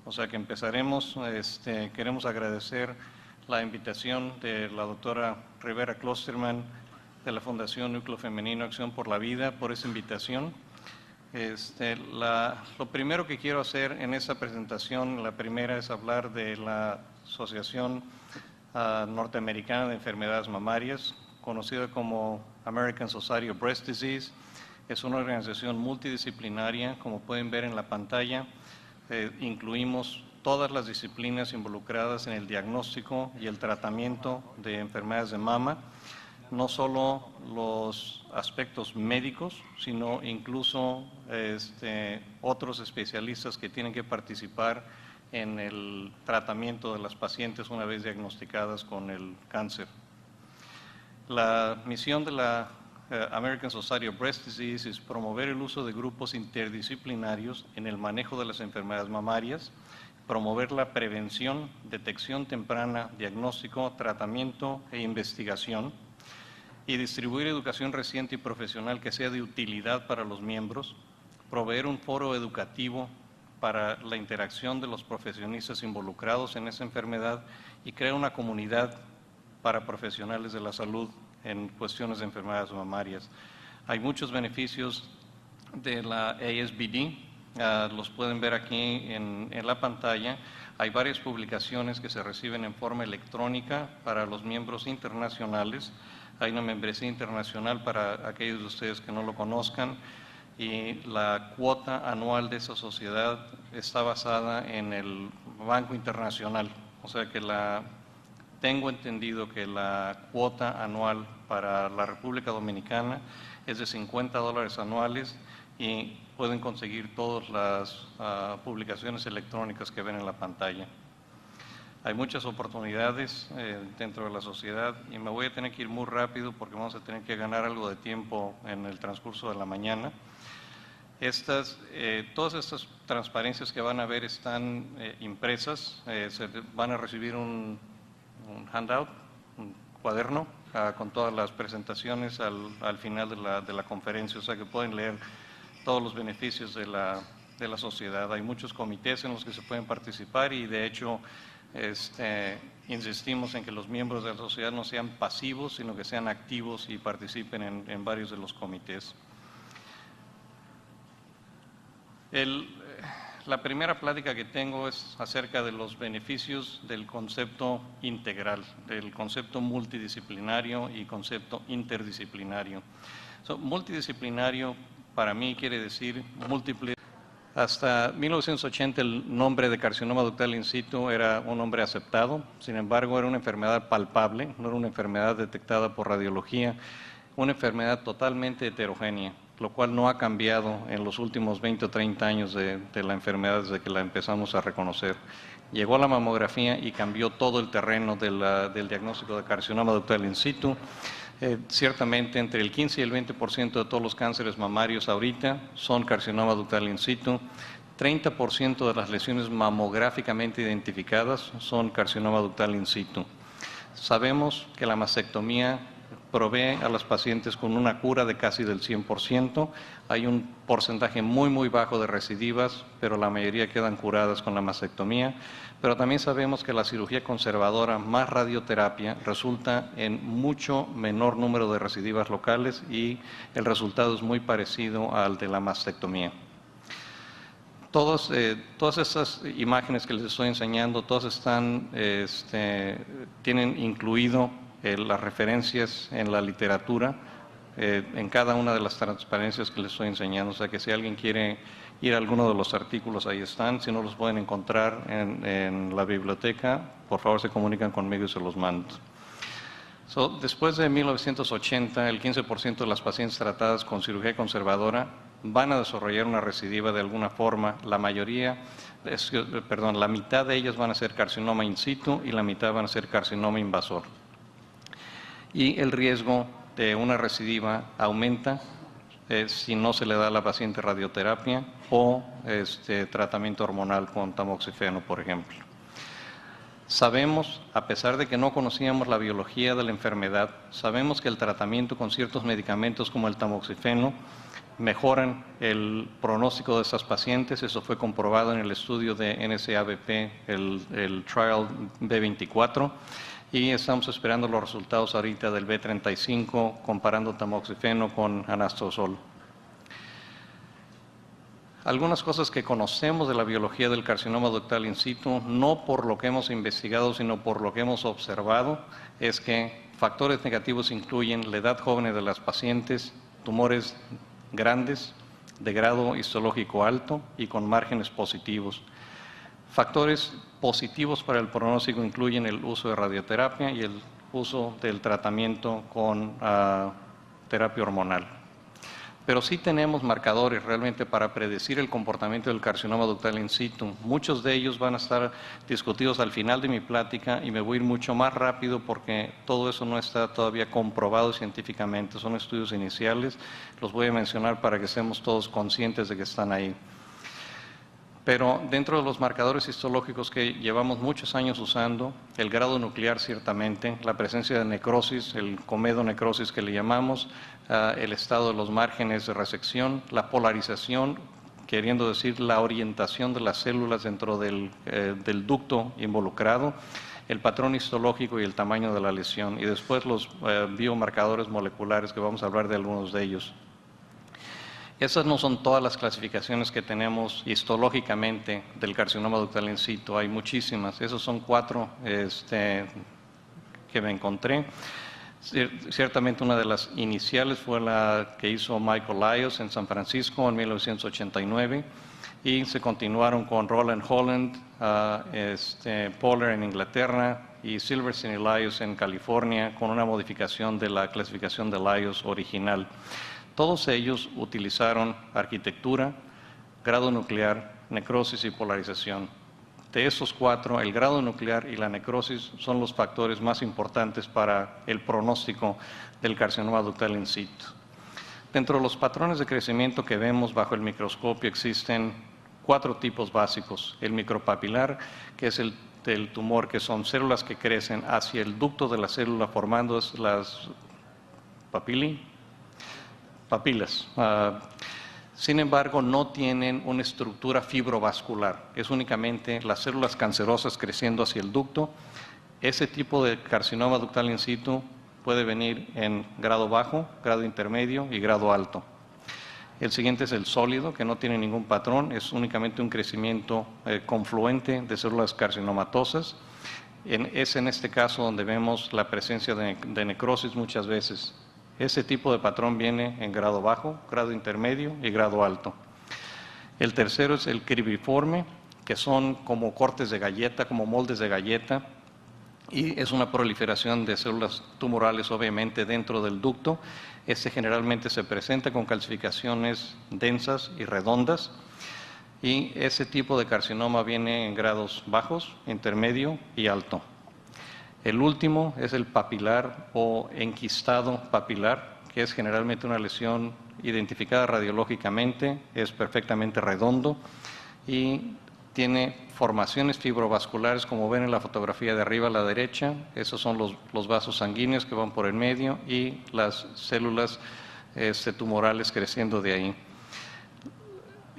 O sea que empezaremos, queremos agradecer la invitación de la doctora Rivera Klosterman de la Fundación Núcleo Femenino Acción por la Vida por esa invitación. Lo primero que quiero hacer en esta presentación, la primera es hablar de la Asociación Norteamericana de Enfermedades Mamarias, conocida como American Society of Breast Disease. Es una organización multidisciplinaria, como pueden ver en la pantalla. Incluimos todas las disciplinas involucradas en el diagnóstico y el tratamiento de enfermedades de mama, no solo los aspectos médicos, sino incluso otros especialistas que tienen que participar en el tratamiento de las pacientes una vez diagnosticadas con el cáncer. La misión de la American Society of Breast Disease es promover el uso de grupos interdisciplinarios en el manejo de las enfermedades mamarias, promover la prevención, detección temprana, diagnóstico, tratamiento e investigación, y distribuir educación reciente y profesional que sea de utilidad para los miembros, proveer un foro educativo para la interacción de los profesionistas involucrados en esa enfermedad y crear una comunidad para profesionales de la salud en cuestiones de enfermedades mamarias. Hay muchos beneficios de la ASBD, los pueden ver aquí en la pantalla. Hay varias publicaciones que se reciben en forma electrónica para los miembros internacionales. Hay una membresía internacional para aquellos de ustedes que no lo conozcan, y la cuota anual de esa sociedad está basada en el Banco Internacional. O sea que tengo entendido que la cuota anual para la República Dominicana es de $50 anuales, y pueden conseguir todas las publicaciones electrónicas que ven en la pantalla. Hay muchas oportunidades dentro de la sociedad, y me voy a tener que ir muy rápido porque vamos a tener que ganar algo de tiempo en el transcurso de la mañana. Todas estas transparencias que van a ver están impresas. Van a recibir un handout, un cuaderno con todas las presentaciones al final de la conferencia, o sea que pueden leer todos los beneficios de la sociedad. Hay muchos comités en los que se pueden participar, y de hecho insistimos en que los miembros de la sociedad no sean pasivos, sino que sean activos y participen en varios de los comités. La primera plática que tengo es acerca de los beneficios del concepto integral, del concepto multidisciplinario y concepto interdisciplinario. Multidisciplinario para mí quiere decir múltiples. Hasta 1980 el nombre de carcinoma ductal in situ era un nombre aceptado. Sin embargo, era una enfermedad palpable, no era una enfermedad detectada por radiología, una enfermedad totalmente heterogénea, lo cual no ha cambiado en los últimos 20 o 30 años de la enfermedad desde que la empezamos a reconocer. Llegó la mamografía y cambió todo el terreno del diagnóstico de carcinoma ductal in situ. Ciertamente entre el 15 y el 20% de todos los cánceres mamarios ahorita son carcinoma ductal in situ. 30% de las lesiones mamográficamente identificadas son carcinoma ductal in situ. Sabemos que la mastectomía provee a los pacientes con una cura de casi del 100%. Hay un porcentaje muy bajo de recidivas, pero la mayoría quedan curadas con la mastectomía. Pero también sabemos que la cirugía conservadora más radioterapia resulta en mucho menor número de recidivas locales, y el resultado es muy parecido al de la mastectomía. Todas estas imágenes que les estoy enseñando, todas tienen incluido las referencias en la literatura en cada una de las transparencias que les estoy enseñando. O sea que si alguien quiere ir a alguno de los artículos, ahí están. Si no los pueden encontrar en la biblioteca, por favor se comunican conmigo y se los mando. Después de 1980, el 15% de las pacientes tratadas con cirugía conservadora van a desarrollar una recidiva de alguna forma. La mitad de ellas van a ser carcinoma in situ y la mitad van a ser carcinoma invasor. Y el riesgo de una recidiva aumenta si no se le da a la paciente radioterapia o tratamiento hormonal con tamoxifeno, por ejemplo. Sabemos, a pesar de que no conocíamos la biología de la enfermedad, sabemos que el tratamiento con ciertos medicamentos como el tamoxifeno mejoran el pronóstico de estas pacientes. Eso fue comprobado en el estudio de NSABP, el Trial B24, y estamos esperando los resultados ahorita del B35 comparando tamoxifeno con anastrozol. Algunas cosas que conocemos de la biología del carcinoma ductal in situ, no por lo que hemos investigado, sino por lo que hemos observado, es que factores negativos incluyen la edad joven de las pacientes, tumores grandes, de grado histológico alto y con márgenes positivos. Factores positivos para el pronóstico incluyen el uso de radioterapia y el uso del tratamiento con terapia hormonal. Pero sí tenemos marcadores realmente para predecir el comportamiento del carcinoma ductal in situ. Muchos de ellos van a estar discutidos al final de mi plática y me voy a ir mucho más rápido porque todo eso no está todavía comprobado científicamente. Son estudios iniciales, los voy a mencionar para que estemos todos conscientes de que están ahí. Pero dentro de los marcadores histológicos que llevamos muchos años usando, el grado nuclear ciertamente, la presencia de necrosis, el comedonecrosis que le llamamos, el estado de los márgenes de resección, la polarización, queriendo decir la orientación de las células dentro del ducto involucrado, el patrón histológico y el tamaño de la lesión, y después los biomarcadores moleculares, que vamos a hablar de algunos de ellos. Esas no son todas las clasificaciones que tenemos histológicamente del carcinoma ductal in situ, hay muchísimas. Esos son 4 que me encontré. Ciertamente una de las iniciales fue la que hizo Michael Laios en San Francisco en 1989 y se continuaron con Roland Holland, Poller en Inglaterra y Silverstein y Laios en California con una modificación de la clasificación de Laios original. Todos ellos utilizaron arquitectura, grado nuclear, necrosis y polarización. De esos 4, el grado nuclear y la necrosis son los factores más importantes para el pronóstico del carcinoma ductal in situ. Dentro de los patrones de crecimiento que vemos bajo el microscopio existen 4 tipos básicos. El micropapilar, que es el tumor, que son células que crecen hacia el ducto de la célula formando las papilas. Sin embargo, no tienen una estructura fibrovascular. Es únicamente las células cancerosas creciendo hacia el ducto. Ese tipo de carcinoma ductal in situ puede venir en grado bajo, grado intermedio y grado alto. El siguiente es el sólido, que no tiene ningún patrón, es únicamente un crecimiento confluente de células carcinomatosas. Es en este caso donde vemos la presencia de necrosis muchas veces. Ese tipo de patrón viene en grado bajo, grado intermedio y grado alto. El tercero es el cribriforme, que son como cortes de galleta, como moldes de galleta, y es una proliferación de células tumorales obviamente dentro del ducto. Este generalmente se presenta con calcificaciones densas y redondas, y ese tipo de carcinoma viene en grados bajos, intermedio y alto. El último es el papilar o enquistado papilar, que es generalmente una lesión identificada radiológicamente, es perfectamente redondo y tiene formaciones fibrovasculares, como ven en la fotografía de arriba a la derecha. Esos son los vasos sanguíneos que van por el medio y las células tumorales creciendo de ahí.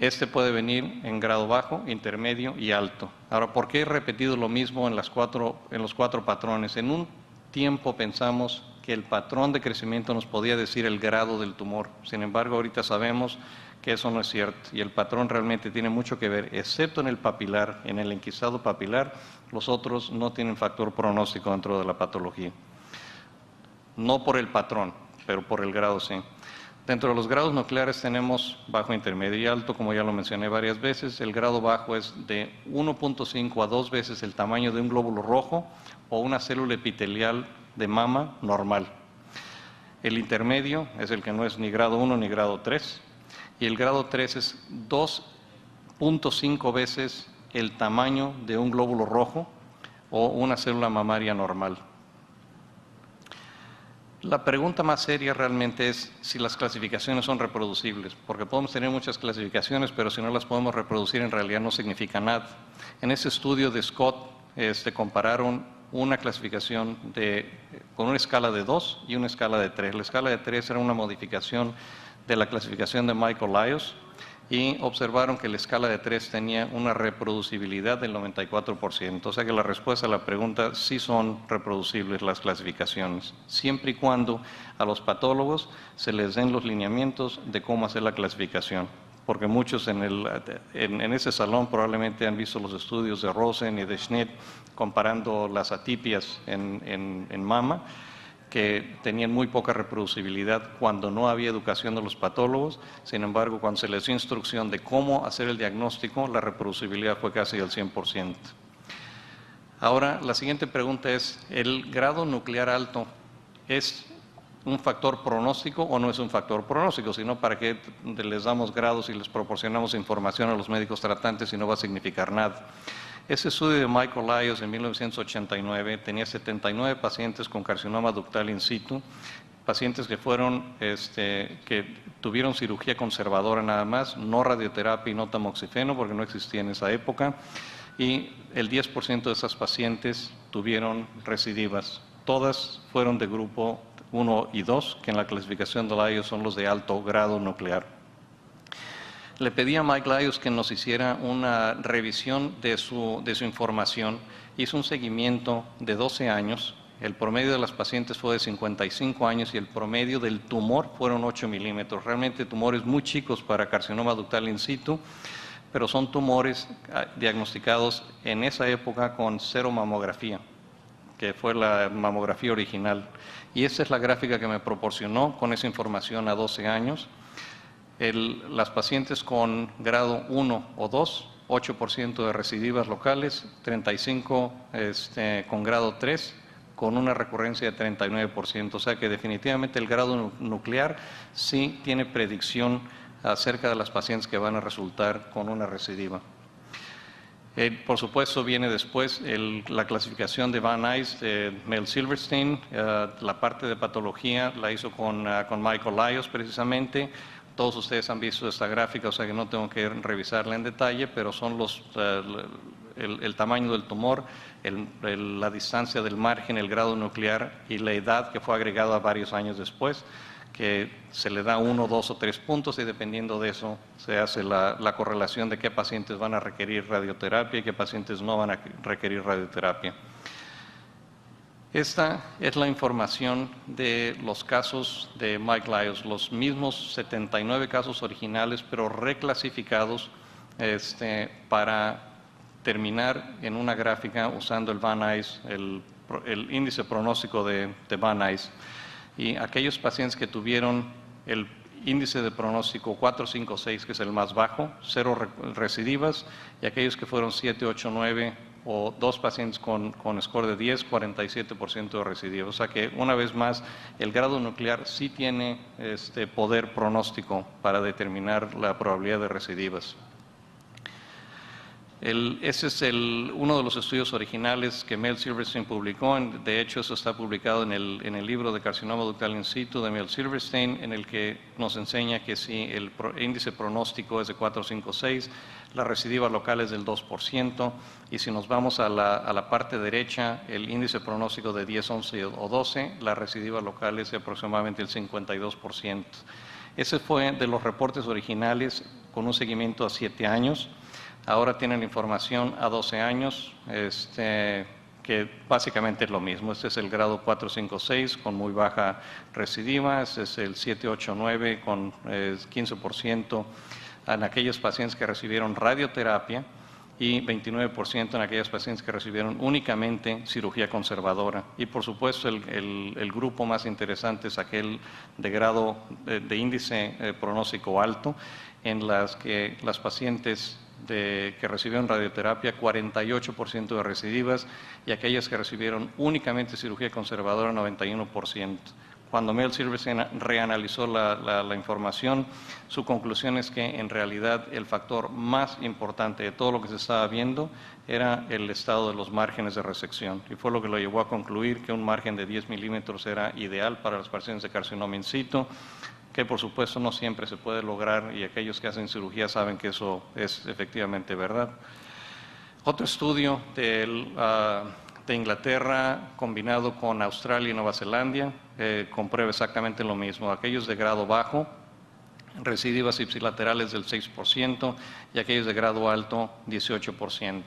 Este puede venir en grado bajo, intermedio y alto. Ahora, ¿por qué he repetido lo mismo en los 4 patrones? En un tiempo pensamos que el patrón de crecimiento nos podía decir el grado del tumor. Sin embargo, ahorita sabemos que eso no es cierto y el patrón realmente tiene mucho que ver, excepto en el papilar, en el enquistado papilar, los otros no tienen factor pronóstico dentro de la patología. No por el patrón, pero por el grado sí. Dentro de los grados nucleares tenemos bajo, intermedio y alto, como ya lo mencioné varias veces. El grado bajo es de 1.5 a 2 veces el tamaño de un glóbulo rojo o una célula epitelial de mama normal. El intermedio es el que no es ni grado 1 ni grado 3. Y el grado 3 es 2.5 veces el tamaño de un glóbulo rojo o una célula mamaria normal. La pregunta más seria realmente es si las clasificaciones son reproducibles, porque podemos tener muchas clasificaciones, pero si no las podemos reproducir en realidad no significa nada. En ese estudio de Scott compararon una clasificación con una escala de 2 y una escala de 3. La escala de 3 era una modificación de la clasificación de Michael Lyons y observaron que la escala de 3 tenía una reproducibilidad del 94%. O sea que la respuesta a la pregunta sí son reproducibles las clasificaciones, siempre y cuando a los patólogos se les den los lineamientos de cómo hacer la clasificación. Porque muchos en ese salón probablemente han visto los estudios de Rosen y de Schnitt comparando las atipias en mama, que tenían muy poca reproducibilidad cuando no había educación de los patólogos. Sin embargo, cuando se les dio instrucción de cómo hacer el diagnóstico, la reproducibilidad fue casi del 100%. Ahora, la siguiente pregunta es, ¿el grado nuclear alto es un factor pronóstico o no es un factor pronóstico? Sino, ¿para qué les damos grados y les proporcionamos información a los médicos tratantes si no va a significar nada? Ese estudio de Michael Lyons en 1989 tenía 79 pacientes con carcinoma ductal in situ, pacientes que que tuvieron cirugía conservadora nada más, no radioterapia y no tamoxifeno porque no existía en esa época, y el 10% de esas pacientes tuvieron recidivas. Todas fueron de grupo 1 y 2, que en la clasificación de Lyons son los de alto grado nuclear. Le pedí a Mike Lyons que nos hiciera una revisión de su información. Hizo un seguimiento de 12 años. El promedio de las pacientes fue de 55 años y el promedio del tumor fueron 8 milímetros. Realmente tumores muy chicos para carcinoma ductal in situ, pero son tumores diagnosticados en esa época con cero mamografía, que fue la mamografía original. Y esa es la gráfica que me proporcionó con esa información a 12 años. Las pacientes con grado 1 o 2, 8% de recidivas locales, 35 con grado 3, con una recurrencia de 39%. O sea que definitivamente el grado nuclear sí tiene predicción acerca de las pacientes que van a resultar con una recidiva. Por supuesto, viene después la clasificación de Van Nuys, Mel Silverstein. La parte de patología la hizo con Michael Lyons precisamente. Todos ustedes han visto esta gráfica, o sea que no tengo que revisarla en detalle, pero son el tamaño del tumor, la distancia del margen, el grado nuclear y la edad que fue agregada varios años después, que se le da 1, 2 o 3 puntos y dependiendo de eso se hace la correlación de qué pacientes van a requerir radioterapia y qué pacientes no van a requerir radioterapia. Esta es la información de los casos de Mike Lyons, los mismos 79 casos originales, pero reclasificados para terminar en una gráfica usando el Van Nuys, el índice pronóstico de Van Nuys. Y aquellos pacientes que tuvieron el índice de pronóstico 4, 5, 6, que es el más bajo, 0 recidivas, y aquellos que fueron 7, 8, 9, o 2 pacientes con score de 10, 47% de recidivas. O sea que, una vez más, el grado nuclear sí tiene poder pronóstico para determinar la probabilidad de recidivas. Ese es uno de los estudios originales que Mel Silverstein publicó. De hecho, eso está publicado en el libro de carcinoma ductal in situ de Mel Silverstein, en el que nos enseña que si el índice pronóstico es de 4, 5, 6, la recidiva local es del 2%, y si nos vamos a la parte derecha, el índice pronóstico de 10, 11 o 12, la recidiva local es de aproximadamente el 52%. Ese fue de los reportes originales con un seguimiento a 7 años. Ahora tienen información a 12 años, que básicamente es lo mismo. Este es el grado 4, 5, 6 con muy baja recidiva. Este es el 7, 8, 9 con 15% en aquellos pacientes que recibieron radioterapia y 29% en aquellas pacientes que recibieron únicamente cirugía conservadora. Y por supuesto el grupo más interesante es aquel de grado de índice pronóstico alto, en las que las pacientes que recibieron radioterapia, 48% de recidivas, y aquellas que recibieron únicamente cirugía conservadora, 91%. Cuando Mel Silverstein reanalizó la información, su conclusión es que en realidad el factor más importante de todo lo que se estaba viendo era el estado de los márgenes de resección, y fue lo que lo llevó a concluir que un margen de 10 milímetros era ideal para los pacientes de carcinoma in situ, que por supuesto no siempre se puede lograr, y aquellos que hacen cirugía saben que eso es efectivamente verdad. Otro estudio de Inglaterra combinado con Australia y Nueva Zelanda comprueba exactamente lo mismo. Aquellos de grado bajo recidivas ipsilaterales del 6% y aquellos de grado alto 18%.